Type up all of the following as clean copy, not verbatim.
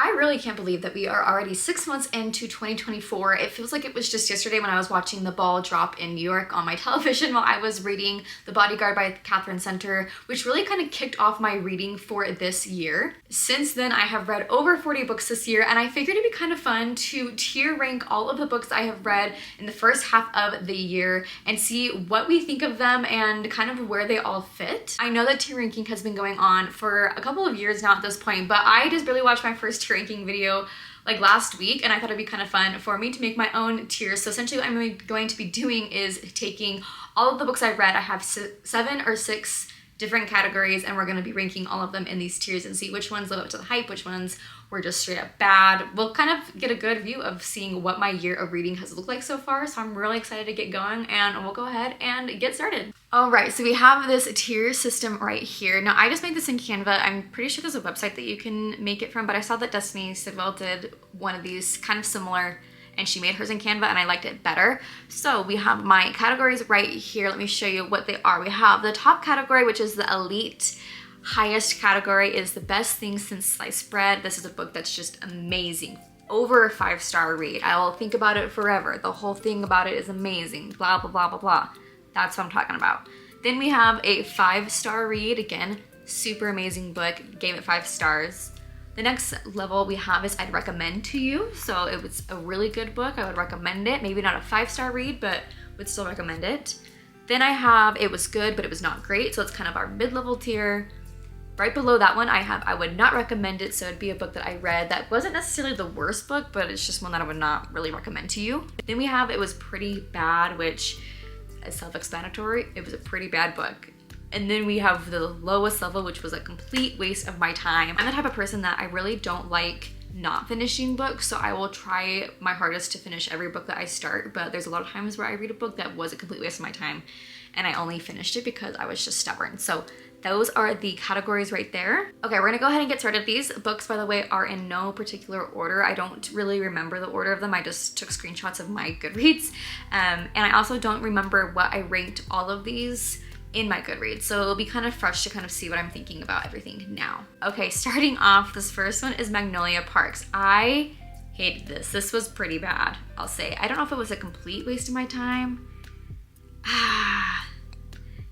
I really can't believe that we are already 6 months into 2024. It feels like it was just yesterday when I was watching the ball drop in New York on my television while I was reading The Bodyguard by Catherine Center, which really kind of kicked off my reading for this year. Since then, I have read over 40 books this year, and I figured it'd be kind of fun to tier rank all of the books I have read in the first half of the year and see what we think of them and kind of where they all fit. I know that tier ranking has been going on for a couple of years now at this point, but I just barely watched my first tier ranking video like last week, and I thought it'd be kind of fun for me to make my own tiers. So essentially what I'm going to be doing is taking all of the books I read. I have 7 or 6 different categories, and we're going to be ranking all of them in these tiers and see which ones live up to the hype, which ones were just straight up bad. We'll kind of get a good view of seeing what my year of reading has looked like so far, so I'm really excited to get going, and we'll go ahead and get started. All right, so we have this tier system right here. Now, I just made this in Canva. I'm pretty sure there's a website that you can make it from, but I saw that Destiny Sidwell did one of these kind of similar, and she made hers in Canva, and I liked it better. So we have my categories right here. Let me show you what they are. We have the top category, which is the elite. Highest category is the best thing since sliced bread. This is a book that's just amazing. Over a 5-star read. I will think about it forever. The whole thing about it is amazing. Blah, blah, blah, blah, blah. That's what I'm talking about. Then we have a 5-star read. Again, super amazing book. Gave it 5 stars. The next level we have is I'd recommend to you. So it was a really good book. I would recommend it. Maybe not a 5-star read, but would still recommend it. Then I have it was good, but it was not great. So it's kind of our mid-level tier. Right below that one, I have I would not recommend it. So it'd be a book that I read that wasn't necessarily the worst book, but it's just one that I would not really recommend to you. Then we have it was pretty bad, which is self-explanatory. It was a pretty bad book. And then we have the lowest level, which was a complete waste of my time. I'm the type of person that I really don't like not finishing books, so I will try my hardest to finish every book that I start, but there's a lot of times where I read a book that was a complete waste of my time, and I only finished it because I was just stubborn. So those are the categories right there. Okay, we're gonna go ahead and get started. These books, by the way, are in no particular order. I don't really remember the order of them. I just took screenshots of my Goodreads, and I also don't remember what I ranked all of these in my Goodreads, so it'll be kind of fresh to kind of see what I'm thinking about everything now. Okay, starting off, this first one is Magnolia Parks. I hated this. This was pretty bad, I'll say. I don't know if it was a complete waste of my time.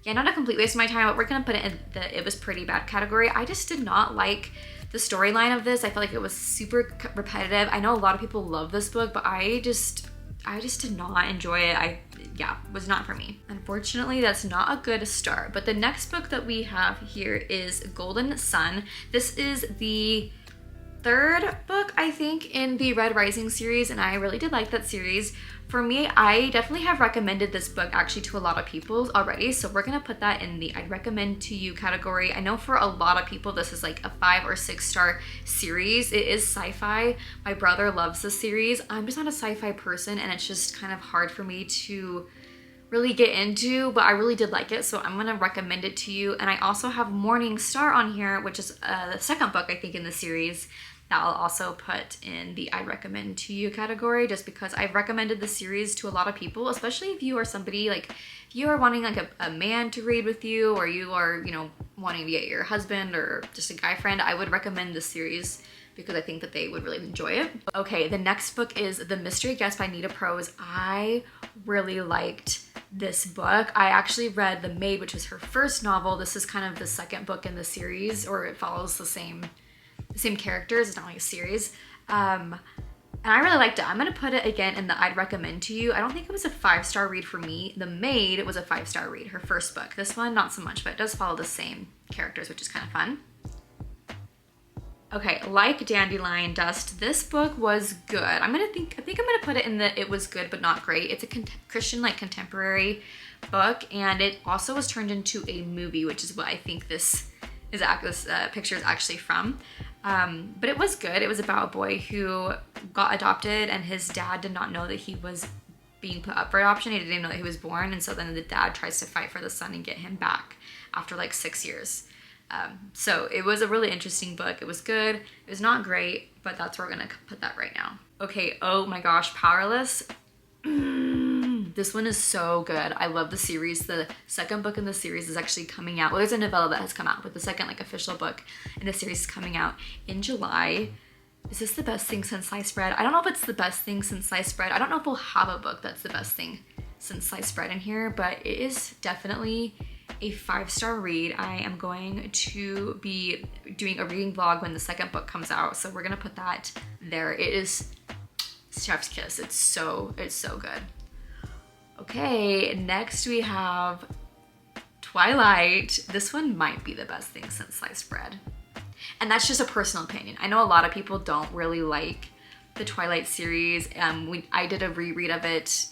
Yeah, not a complete waste of my time, but we're gonna put it in the it was pretty bad category. I just did not like the storyline of this. I felt like it was super repetitive. I know a lot of people love this book, but I just did not enjoy it. Yeah, was not for me. Unfortunately, that's not a good start. But the next book that we have here is Golden Sun. This is the 3rd book, I think, in the Red Rising series, and I really did like that series. For me, I definitely have recommended this book actually to a lot of people already, so we're gonna put that in the I'd recommend to you category. I know for a lot of people this is like a 5 or 6-star series. It is sci-fi. My brother loves this series. I'm just not a sci-fi person, and it's just kind of hard for me to really get into, but I really did like it, so I'm gonna recommend it to you. And I also have Morning Star on here, which is the 2nd book I think in the series that I'll also put in the I recommend to you category, just because I've recommended the series to a lot of people, especially if you are somebody like, if you are wanting like a man to read with you, or you are, you know, wanting to get your husband or just a guy friend, I would recommend this series because I think that they would really enjoy it. Okay, the next book is The Mystery Guest by Nita Prose. I really liked this book. I actually read The Maid, which was her first novel. This is kind of the 2nd book in the series, or it follows the same characters. It's not like a series. And I really liked it. I'm gonna put it again in the I'd recommend to you. I don't think it was a 5-star read for me. The Maid was a 5-star read, her first book. This one, not so much, but it does follow the same characters, which is kind of fun. Okay, Like Dandelion Dust. This book was good. I think I'm gonna put it in the it was good but not great. It's a Christian like contemporary book, and it also was turned into a movie, which is what I think this picture is actually from. But it was good. It was about a boy who got adopted, and his dad did not know that he was being put up for adoption. He didn't even know that he was born, and so then the dad tries to fight for the son and get him back after like 6 years. So it was a really interesting book. It was good. It was not great, but that's where we're gonna put that right now. Okay, oh my gosh, Powerless. This one is so good. I love the series. The 2nd book in the series is actually coming out. Well, there's a novella that has come out, but the 2nd like official book in the series is coming out in July. Is this the best thing since sliced bread? I don't know if it's the best thing since sliced bread. I don't know if we'll have a book that's the best thing since sliced bread in here, but it is definitely a 5-star read. I am going to be doing a reading vlog when the second book comes out, so we're gonna put that there. It is chef's kiss. It's so good. Okay, next we have Twilight. This one might be the best thing since sliced bread. And that's just a personal opinion. I know a lot of people don't really like the Twilight series. I did a reread of it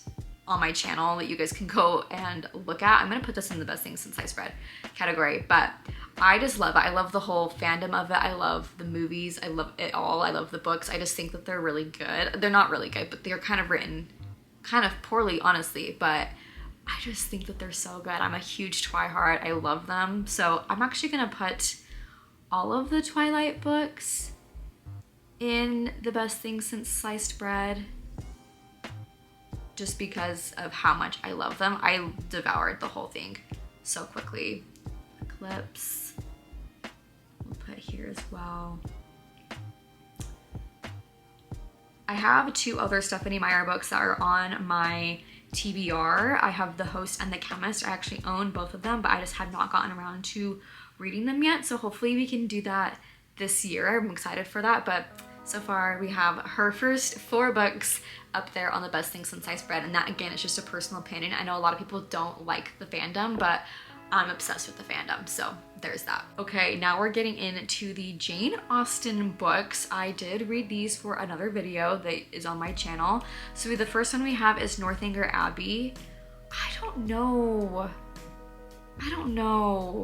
on my channel that you guys can go and look at. I'm gonna put this in the best thing since sliced bread category, but I just love it. I love the whole fandom of it. I love the movies. I love it all. I love the books. I just think that they're really good. They're not really good, but they're kind of written kind of poorly, honestly, but I just think that they're so good. I'm a huge Twihard. I love them. So I'm actually gonna put all of the Twilight books in the best thing since sliced bread just because of how much I love them. I devoured the whole thing so quickly. Eclipse, we'll put here as well. I have 2 other Stephenie Meyer books that are on my TBR. I have The Host and The Chemist. I actually own both of them, but I just have not gotten around to reading them yet, so hopefully we can do that this year. I'm excited for that, but so far we have her first 4 books up there on the best thing since sliced bread, and that again is just a personal opinion. I know a lot of people don't like the fandom, but I'm obsessed with the fandom, so there's that. Okay, now we're getting into the Jane Austen books. I did read these for another video that is on my channel. So the first one we have is Northanger Abbey. I don't know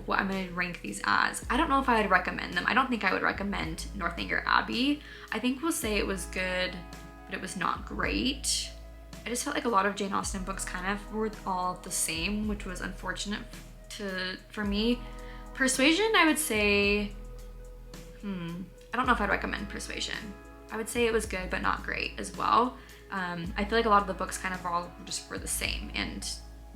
what I'm gonna rank these as. I don't know if I would recommend them. I don't think I would recommend Northanger Abbey. I think we'll say it was good, but it was not great. I just felt like a lot of Jane Austen books kind of were all the same, which was unfortunate for me. Persuasion, I would say, I don't know if I'd recommend Persuasion. I would say it was good, but not great as well. I feel like a lot of the books kind of all just were the same and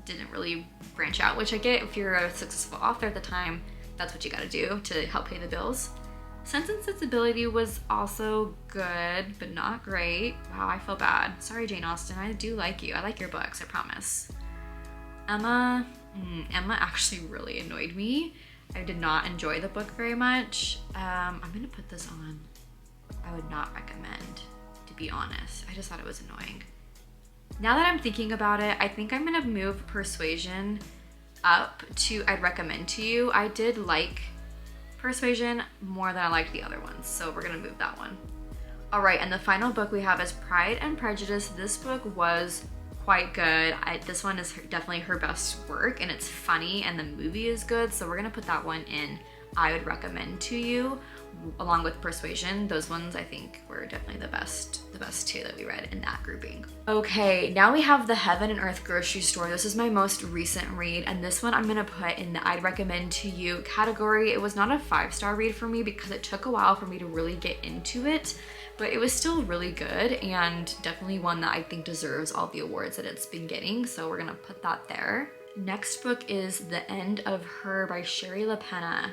didn't really branch out, which I get if you're a successful author at the time, that's what you gotta do to help pay the bills. Sense and Sensibility was also good, but not great. Wow, I feel bad. Sorry, Jane Austen, I do like you. I like your books, I promise. Emma actually really annoyed me. I did not enjoy the book very much. I'm gonna put this on, I would not recommend, to be honest. I just thought it was annoying. Now that I'm thinking about it, I think I'm gonna move Persuasion up to I'd recommend to you. I did like Persuasion more than I liked the other ones, so we're gonna move that one. All right, and the final book we have is Pride and Prejudice. This book was quite good. This one is definitely her best work, and it's funny, and the movie is good, so we're gonna put that one in I would recommend to you, along with Persuasion. Those ones I think were definitely the best 2 that we read in that grouping. Okay, now we have the Heaven and Earth Grocery Store. This is my most recent read, and this one I'm gonna put in the I'd recommend to you category. It was not a 5-star read for me because it took a while for me to really get into it, but it was still really good and definitely one that I think deserves all the awards that it's been getting, so we're gonna put that there. Next book is The End of Her by Shari LaPena.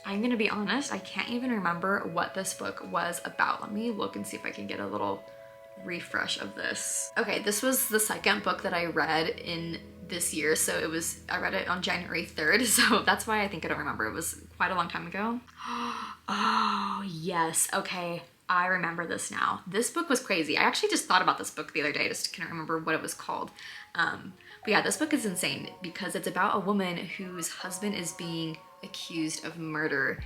I'm gonna be honest, I can't even remember what this book was about. Let me look and see if I can get a little refresh of this. Okay, this was the second book that I read in this year, so I read it on January 3rd, so that's why I think I don't remember. It was quite a long time ago. Oh, yes, okay, I remember this now. This book was crazy. I actually just thought about this book the other day, just can't remember what it was called. But yeah, this book is insane because it's about a woman whose husband is being accused of murder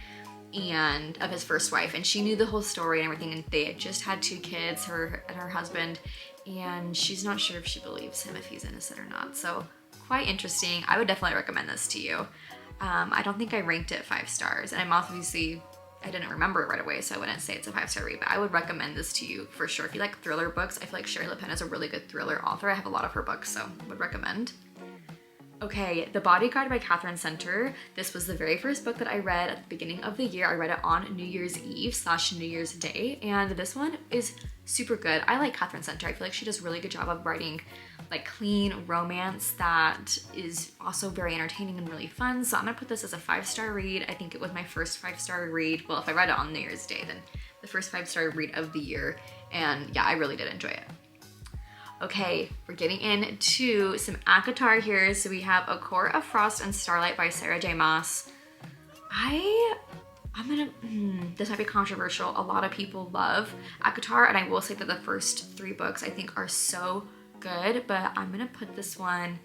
and of his first wife, and she knew the whole story and everything, and they had just had 2 kids, her and her husband, and she's not sure if she believes him, if he's innocent or not. So quite interesting. I would definitely recommend this to you. I don't think I ranked it 5 stars, and I didn't remember it right away, so I wouldn't say it's a 5-star read, but I would recommend this to you for sure. If you like thriller books, I feel like Shari LaPena is a really good thriller author. I have a lot of her books, so would recommend. Okay, The Bodyguard by Catherine Center. This was the very first book that I read at the beginning of the year. I read it on New Year's Eve / New Year's Day, and this one is super good. I like Catherine Center. I feel like she does a really good job of writing like clean romance that is also very entertaining and really fun. So I'm gonna put this as a 5-star read. I think it was my first 5-star read. Well, if I read it on New Year's Day, then first 5-star read of the year. And yeah, I really did enjoy it. Okay, we're getting into some ACOTAR here. So we have A Court of Frost and Starlight by Sarah J Maas. This might be controversial. A lot of people love ACOTAR, and I will say that the first 3 books I think are so good, but I'm gonna put this one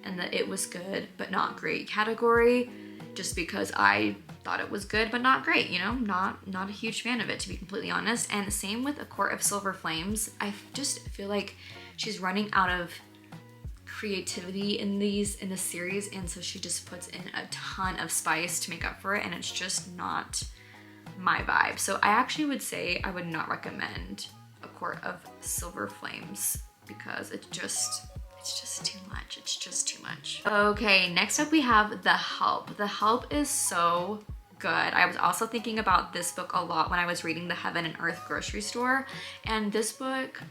in the it was good but not great category, just because I thought it was good but not great, you know, not a huge fan of it, to be completely honest. And same with A Court of Silver Flames. I just feel like she's running out of creativity in the series, and so she just puts in a ton of spice to make up for it, and it's just not my vibe. So I actually would say I would not recommend A Court of Silver Flames because it's just too much. It's just too much. Okay, next up we have The Help. The Help is so good. I was also thinking about this book a lot when I was reading the Heaven and Earth grocery store, and this book,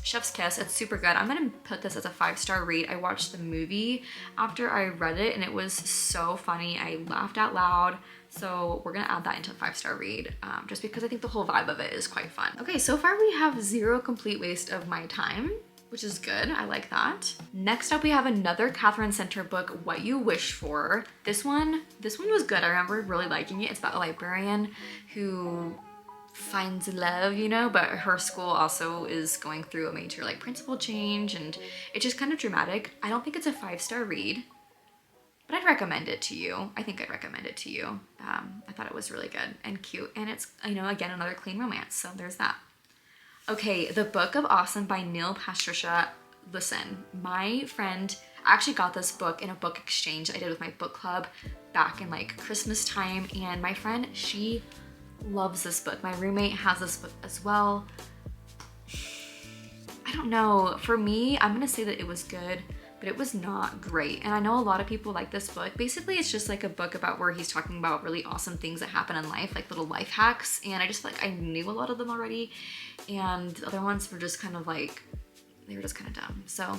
Chef's Kiss, it's super good. I'm gonna put this as a 5-star read. I watched the movie after I read it and it was so funny. I laughed out loud. So we're gonna add that into a 5-star read, just because I think the whole vibe of it is quite fun. Okay, so far we have 0 complete waste of my time, which is good. I like that. Next up, we have another Catherine Center book, What You Wish For. This one was good. I remember really liking it. It's about a librarian who finds love, you know, but her school also is going through a major like principal change, and it's just kind of dramatic. I don't think it's a 5-star read, but I'd recommend it to you. I think I'd recommend it to you. I thought it was really good and cute, and it's, you know, again, another clean romance, so there's that. Okay, The Book of Awesome by Neil Patricia. Listen, my friend actually got this book in a book exchange I did with my book club back in like Christmas time, and my friend, she loves this book. My roommate has this book as well. I don't know, for me, I'm gonna say that it was good, but it was not great. And I know a lot of people like this book. Basically, it's just like a book about where he's talking about really awesome things that happen in life, like little life hacks. And I just feel like I knew a lot of them already. And the other ones were just kind of like, they were just kind of dumb. So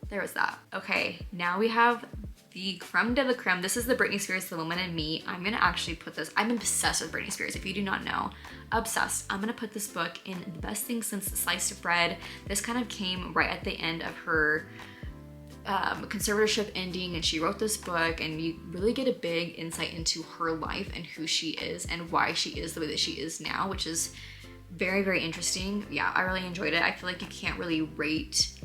there was that. Okay, now we have the creme de la creme. This is the Britney Spears, The Woman in Me. I'm gonna actually put this, I'm obsessed with Britney Spears, if you do not know. Obsessed. I'm gonna put this book in the best thing since sliced bread. This kind of came right at the end of her conservatorship ending, and she wrote this book, and you really get a big insight into her life and who she is and why she is the way that she is now, which is very, very interesting. Yeah, I really enjoyed it. I feel like you can't really rate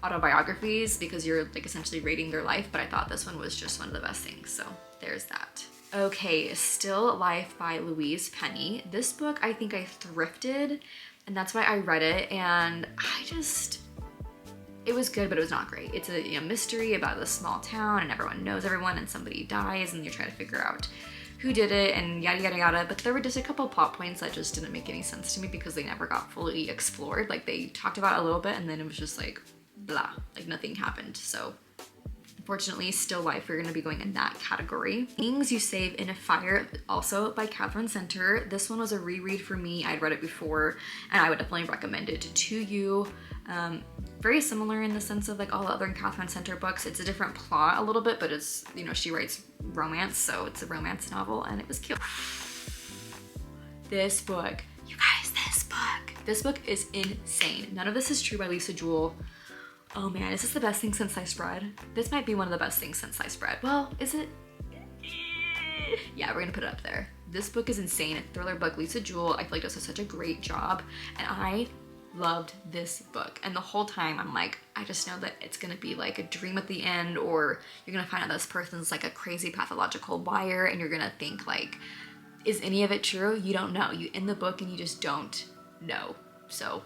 autobiographies because you're like essentially rating their life, but I thought this one was just one of the best things, so there's that. Okay, Still Life by Louise Penny. This book I think I thrifted, and that's why I read it, and it was good, but it was not great. It's a mystery about this small town, and everyone knows everyone, and somebody dies, and you're trying to figure out who did it, and yada yada yada. But there were just a couple plot points that just didn't make any sense to me because they never got fully explored. Like, they talked about it a little bit, and then it was just like blah, like nothing happened. So unfortunately, Still Life, you're gonna be going in that category. Things You Save in a Fire, also by Catherine Center. This one was a reread for me. I'd read it before, and I would definitely recommend it to you. Very similar in the sense of like all the other Catherine Center books. It's a different plot a little bit, but it's, you know, she writes romance, so it's a romance novel, and it was cute. This book, you guys, this book is insane. None of this is true by Lisa Jewell. Oh man, is this the best thing since sliced bread? This might be one of the best things since sliced bread. Well, is it? Yeah, we're gonna put it up there. This book is insane. A thriller book. Lisa Jewell, I feel like, does such a great job, and I loved this book. And the whole time I'm like, I just know that it's gonna be like a dream at the end, or you're gonna find out this person's like a crazy pathological liar, and you're gonna think like, is any of it true? You don't know. You end the book and you just don't know. So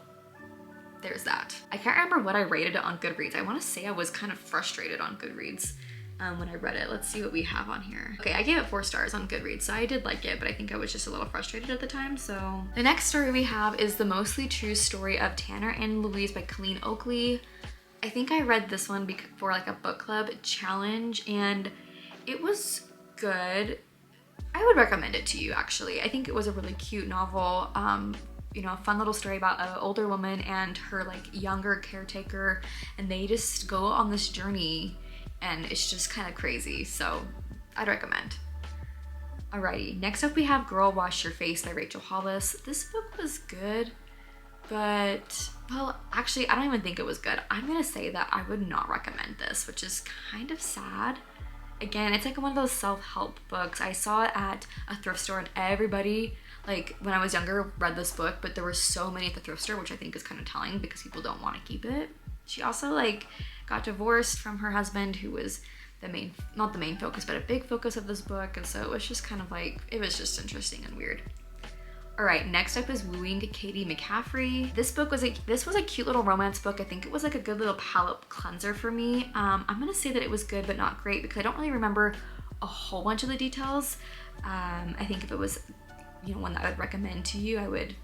there's that. I can't remember what I rated it on Goodreads. I want to say I was kind of frustrated on Goodreads when I read it. Let's see what we have on here. Okay, I gave it 4 stars on Goodreads, so I did like it, but I think I was just a little frustrated at the time, so. The next story we have is The Mostly True Story of Tanner and Louise by Colleen Oakley. I think I read this one for like a book club challenge, and it was good. I would recommend it to you, actually. I think it was a really cute novel. You know, a fun little story about an older woman and her like younger caretaker, and they just go on this journey, and it's just kind of crazy, so I'd recommend. Alrighty, next up we have Girl Wash Your Face by Rachel Hollis. This book was good, but, well, actually, I don't even think it was good. I'm gonna say that I would not recommend this, which is kind of sad. Again, it's like one of those self-help books. I saw it at a thrift store and everybody, like when I was younger, read this book, but there were so many at the thrift store, which I think is kind of telling because people don't want to keep it. She also like got divorced from her husband, who was the main, not the main focus, but a big focus of this book. And so it was just kind of like, it was just interesting and weird. All right, next up is Wooing Katie McCaffrey. This was a cute little romance book. I think it was like a good little palate cleanser for me. I'm gonna say that it was good, but not great because I don't really remember a whole bunch of the details. I think if it was, you know, one that I would recommend to you, I would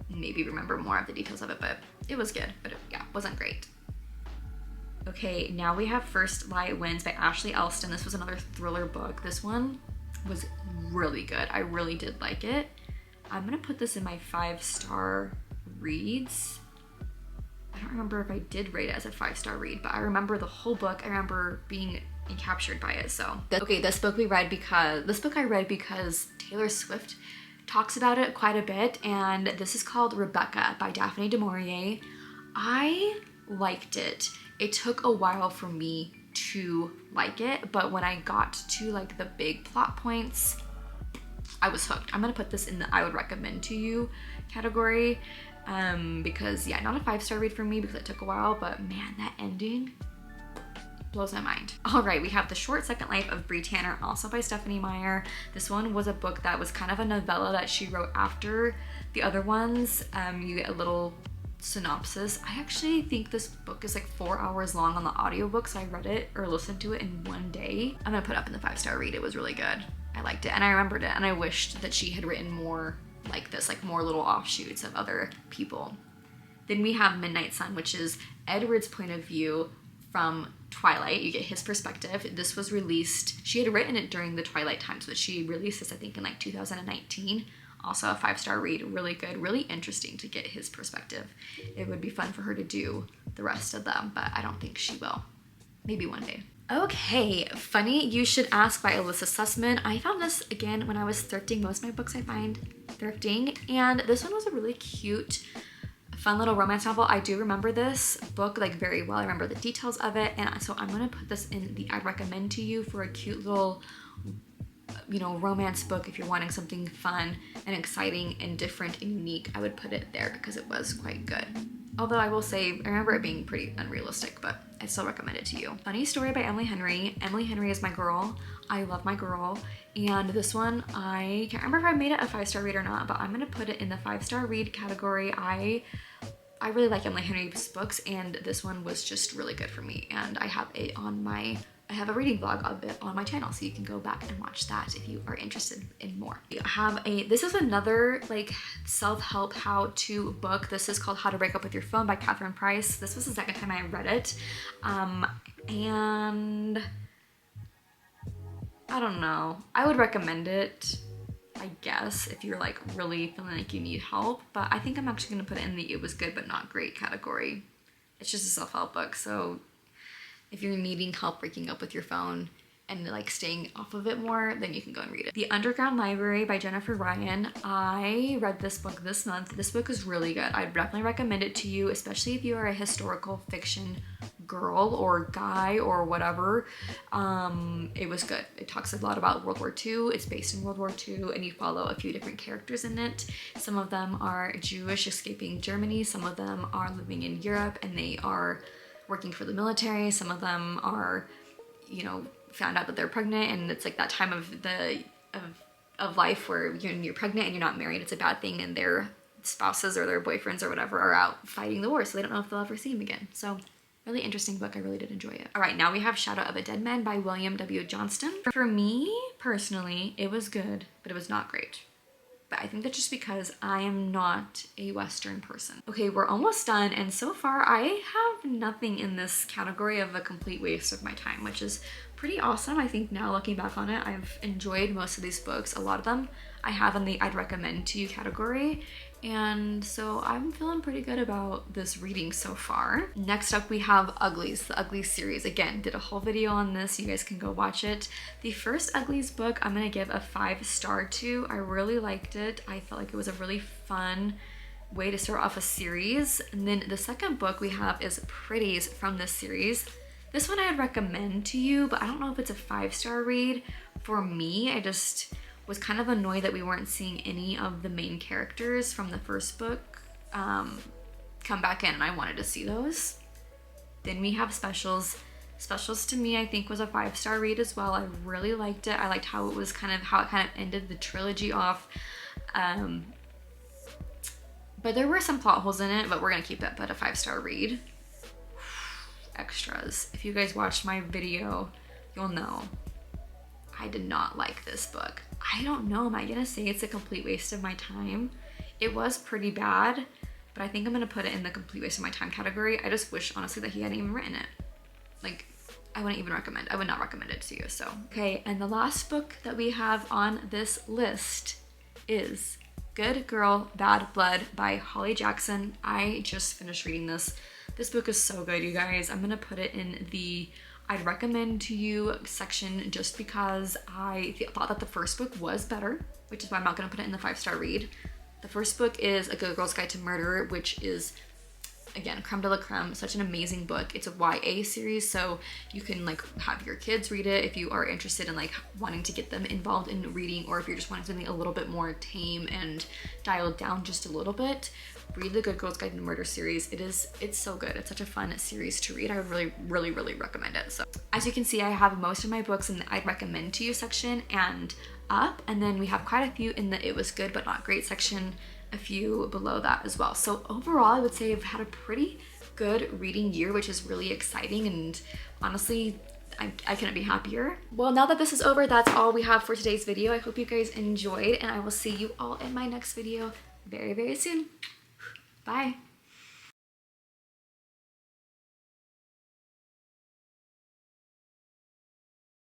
maybe remember more of the details of it, but it was good, but yeah, wasn't great. Okay, now we have First Light Wins by Ashley Elston. This was another thriller book. This one was really good. I really did like it. I'm gonna put this in my 5-star reads. I don't remember if I did rate it as a 5-star read, but I remember the whole book. I remember being encaptured by it, so. Okay, this book I read because Taylor Swift talks about it quite a bit, and this is called Rebecca by Daphne du Maurier. I liked it. It took a while for me to like it, but when I got to like the big plot points, I was hooked. I'm gonna put this in the I would recommend to you category because yeah, not a 5-star read for me because it took a while, but man, that ending blows my mind. All right, we have The Short Second Life of Bree Tanner, also by Stephanie Meyer. This one was a book that was kind of a novella that she wrote after the other ones. You get a little synopsis. I actually think this book is like 4 hours long on the audiobook, so I read it or listened to it in one day. I'm gonna put up in the 5-star read. It was really good. I liked it and I remembered it, and I wished that she had written more like this, like more little offshoots of other people. Then we have Midnight Sun, which is Edward's point of view from Twilight. You get his perspective. This was released, she had written it during the Twilight times, but she released this I think in like 2019. Also a 5-star read, really good, really interesting to get his perspective. It would be fun for her to do the rest of them, but I don't think she will. Maybe one day. Okay, Funny You Should Ask by Alyssa Sussman. I found this again when I was thrifting. Most of my books I find thrifting, and this one was a really cute, fun little romance novel. I do remember this book like very well. I remember the details of it, and so I'm gonna put this in the I'd recommend to you for a cute little, you know, romance book. If you're wanting something fun and exciting and different and unique, I would put it there because it was quite good. Although I will say, I remember it being pretty unrealistic, but I still recommend it to you. Funny Story by Emily Henry. Emily Henry is my girl. I love my girl. And this one, I can't remember if I made it a 5-star read or not, but I'm gonna put it in the 5-star read category. I really like Emily Henry's books, and this one was just really good for me. And I have it on my, I have a reading vlog of it on my channel, so you can go back and watch that if you are interested in more. I have this is another like self-help how-to book. This is called How to Break Up With Your Phone by Catherine Price. This was the second time I read it. And I don't know. I would recommend it, I guess, if you're like really feeling like you need help, but I think I'm actually gonna put it in the it was good but not great category. It's just a self-help book, so if you're needing help breaking up with your phone and like staying off of it more, then you can go and read it. The Underground Library by Jennifer Ryan. I read this book this month. This book is really good. I'd definitely recommend it to you, especially if you are a historical fiction girl or guy or whatever. It was good. It talks a lot about World War II. It's based in World War II, and you follow a few different characters in it. Some of them are Jewish escaping Germany. Some of them are living in Europe and they are working for the military. Some of them are, you know, found out that they're pregnant, and it's like that time of life where you're pregnant and you're not married. It's a bad thing, and their spouses or their boyfriends or whatever are out fighting the war, so they don't know if they'll ever see him again. So really interesting book. I really did enjoy it. All right, now we have Shadow of a Dead Man by William W. Johnston. For me personally, it was good, but it was not great. But I think that's just because I am not a Western person. Okay, we're almost done, and so far I have nothing in this category of a complete waste of my time, which is pretty awesome. I think now looking back on it, I've enjoyed most of these books. A lot of them I have in the I'd recommend to you category, And so I'm feeling pretty good about this reading so far. Next up we have Uglies, the Uglies series. Again, did a whole video on this. You guys can go watch it. The first Uglies book I'm gonna give a 5-star to. I really liked it. I felt like it was a really fun way to start off a series. And then the second book we have is Pretties from this series. This one I'd recommend to you, but I don't know if it's a 5-star read. For me, I just was kind of annoyed that we weren't seeing any of the main characters from the first book come back in, and I wanted to see those. Then we have Specials. Specials to me, I think, was a 5-star read as well. I really liked it. I liked how it was how it kind of ended the trilogy off. But there were some plot holes in it, but we're gonna keep it at a 5-star read. Extras. If you guys watched my video, you'll know I did not like this book. I don't know, am I gonna say it's a complete waste of my time? It was pretty bad, but I think I'm gonna put it in the complete waste of my time category. I just wish, honestly, that he hadn't even written it. Like, I wouldn't even recommend, I would not recommend it to you, so. Okay, and the last book that we have on this list is Good Girl, Bad Blood by Holly Jackson. I just finished reading this. This book is so good, you guys. I'm gonna put it in the I'd recommend to you section just because I thought that the first book was better, which is why I'm not gonna put it in the 5-star read. The first book is A Good Girl's Guide to Murder, which is, again, creme de la creme, such an amazing book. It's a YA series, so you can like have your kids read it if you are interested in like wanting to get them involved in reading, or if you're just wanting something a little bit more tame and dialed down just a little bit. Read the Good Girl's Guide to Murder series. It's so good. It's such a fun series to read. I would really recommend it. So as you can see, I have most of my books in the I'd recommend to you section and up, and then we have quite a few in the it was good but not great section, a few below that as well. So overall, I would say I've had a pretty good reading year, which is really exciting, and honestly, I couldn't be happier. Well, now that this is over, that's all we have for today's video. I hope you guys enjoyed, and I will see you all in my next video very soon. Bye.